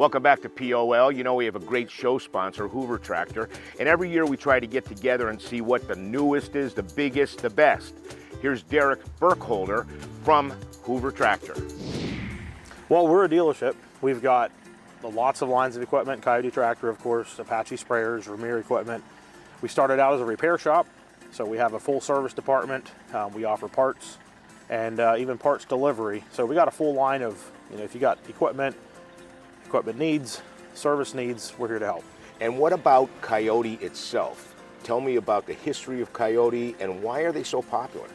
Welcome back to POL. You know, we have a great show sponsor, Hoover Tractor, and every year we try to get together and see what the newest is, the biggest, the best. Here's Derek Burkholder from Hoover Tractor. Well, we're a dealership. We've got lots of lines of equipment, Coyote Tractor, of course, Apache sprayers, Vermeer equipment. We started out as a repair shop, so we have a full service department. We offer parts and even parts delivery. So we got a full line of, if you got equipment needs, service needs, we're here to help. And what about Coyote itself? Tell me about the history of Coyote and why are they so popular?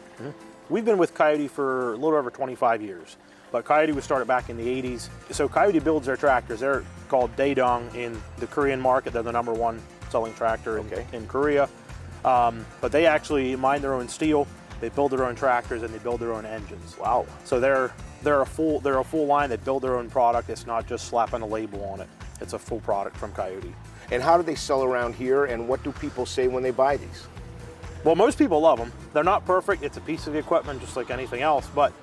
We've been with Coyote for a little over 25 years, but Coyote was started back in the 80s. So Coyote builds their tractors. They're called Daedong in the Korean market. They're the #1 selling tractor in Korea. But they actually mine their own steel. They build their own tractors and they build their own engines. Wow. So they're a full line. They build their own product. It's not just slapping a label on it. It's a full product from Coyote. And how do they sell around here, and what do people say when they buy these? Well, most people love them. They're not perfect. It's a piece of equipment just like anything else, but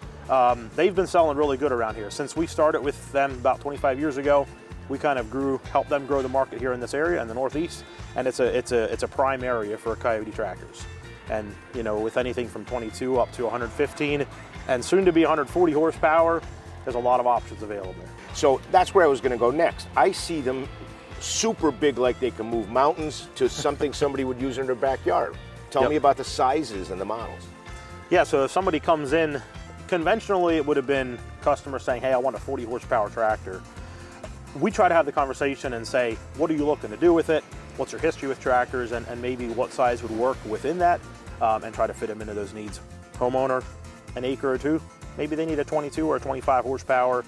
they've been selling really good around here. Since we started with them about 25 years ago, we kind of helped them grow the market here in this area in the Northeast, and it's a prime area for Coyote tractors. And with anything from 22 up to 115 and soon to be 140 horsepower, there's a lot of options available. So that's where I was going to go next. I see them super big, like they can move mountains, to something somebody would use in their backyard. Tell me about the sizes and the models. Yeah, so if somebody comes in, conventionally it would have been customers saying, hey, I want a 40 horsepower tractor. We try to have the conversation and say, what are you looking to do with it? What's your history with tractors, and maybe what size would work within that, and try to fit them into those needs. Homeowner, an acre or two, maybe they need a 22 or a 25 horsepower,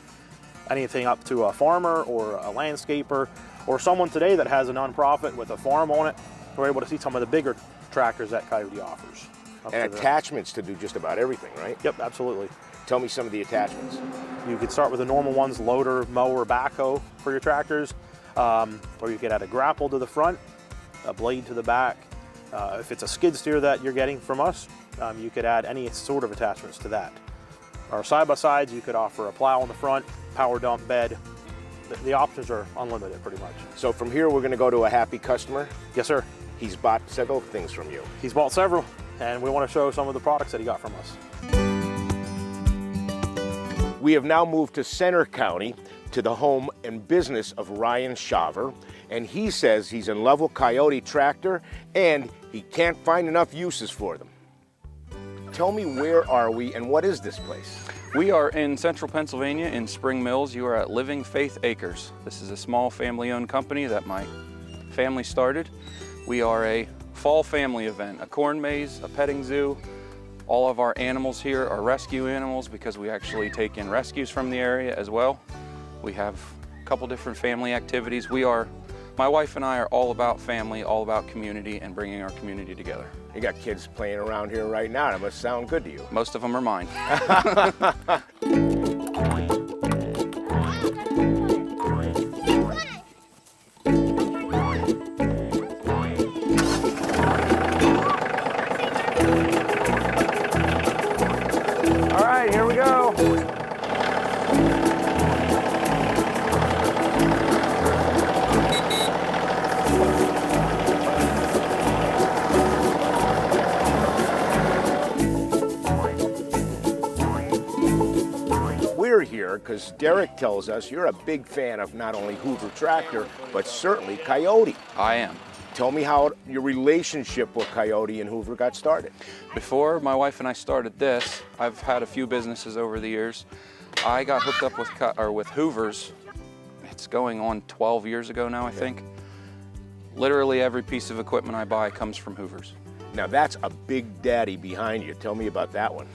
anything up to a farmer or a landscaper, or someone today that has a nonprofit with a farm on it. We're able to see some of the bigger tractors that Coyote offers. And attachments to do just about everything, right? Yep, absolutely. Tell me some of the attachments. You could start with the normal ones, loader, mower, backhoe for your tractors, or you could add a grapple to the front, a blade to the back. If it's a skid steer that you're getting from us, you could add any sort of attachments to that. Our side-by-sides, you could offer a plow on the front, power dump bed. The options are unlimited pretty much. So from here, we're going to go to a happy customer? Yes, sir. He's bought several things from you. He's bought several, and we want to show some of the products that he got from us. We have now moved to Center County, to the home and business of Ryan Shaver, and he says he's in love with Coyote Tractor and he can't find enough uses for them. Tell me, where are we and what is this place? We are in central Pennsylvania in Spring Mills. You are at Living Faith Acres. This is a small family-owned company that my family started. We are a fall family event, a corn maze, a petting zoo. All of our animals here are rescue animals because we actually take in rescues from the area as well. We have a couple different family activities. My wife and I are all about family, all about community, and bringing our community together. You got kids playing around here right now. That must sound good to you. Most of them are mine. All right, here we go. We're here because Derek tells us you're a big fan of not only Hoover Tractor, but certainly Coyote. I am. Tell me how your relationship with Coyote and Hoover got started. Before my wife and I started this, I've had a few businesses over the years. I got hooked up with Hoover's. It's going on 12 years ago now, I think. Literally every piece of equipment I buy comes from Hoover's. Now that's a big daddy behind you. Tell me about that one.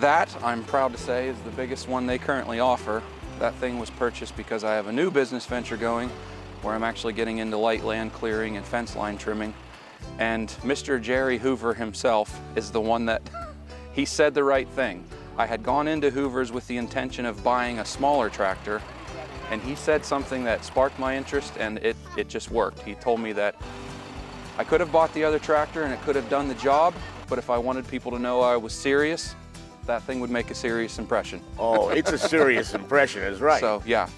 That, I'm proud to say, is the biggest one they currently offer. That thing was purchased because I have a new business venture going where I'm actually getting into light land clearing and fence line trimming. And Mr. Jerry Hoover himself is the one that, he said the right thing. I had gone into Hoover's with the intention of buying a smaller tractor, and he said something that sparked my interest, and it just worked. He told me that I could have bought the other tractor and it could have done the job, but if I wanted people to know I was serious, that thing would make a serious impression. Oh, it's a serious impression, is right. So, yeah.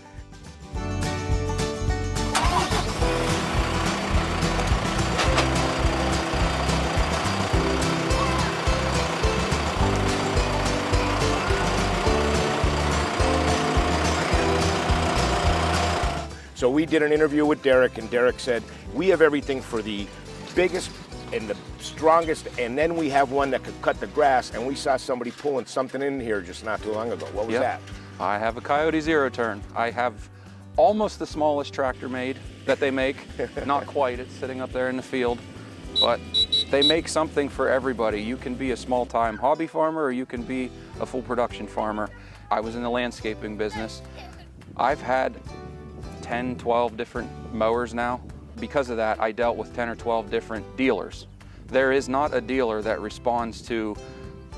So we did an interview with Derek, and Derek said, we have everything for the biggest and the strongest, and then we have one that could cut the grass, and we saw somebody pulling something in here just not too long ago. What was that? I have a Coyote Zero Turn. I have almost the smallest tractor made that they make. Not quite, it's sitting up there in the field. But they make something for everybody. You can be a small-time hobby farmer, or you can be a full production farmer. I was in the landscaping business. I've had 10, 12 different mowers now. Because of that, I dealt with 10 or 12 different dealers. There is not a dealer that responds to,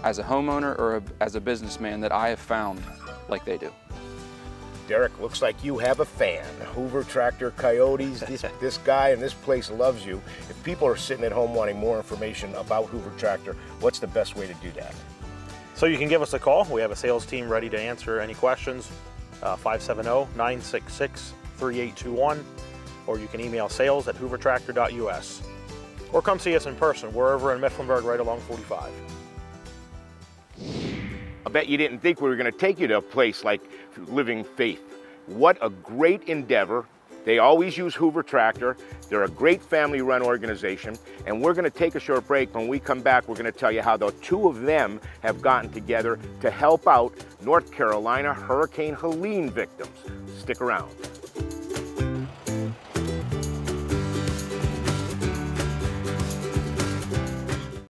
as a homeowner or as a businessman, that I have found like they do. Derek, looks like you have a fan. Hoover Tractor, Coyotes, this guy and this place loves you. If people are sitting at home wanting more information about Hoover Tractor, what's the best way to do that? So you can give us a call. We have a sales team ready to answer any questions. 570-966-3821, or you can email sales@hoovertractor.us, or come see us in person. We're over in Mifflinburg right along 45. I bet you didn't think we were going to take you to a place like Living Faith. What a great endeavor. They always use Hoover Tractor. They're a great family-run organization, and we're going to take a short break. When we come back, we're going to tell you how the two of them have gotten together to help out North Carolina Hurricane Helene victims. Stick around.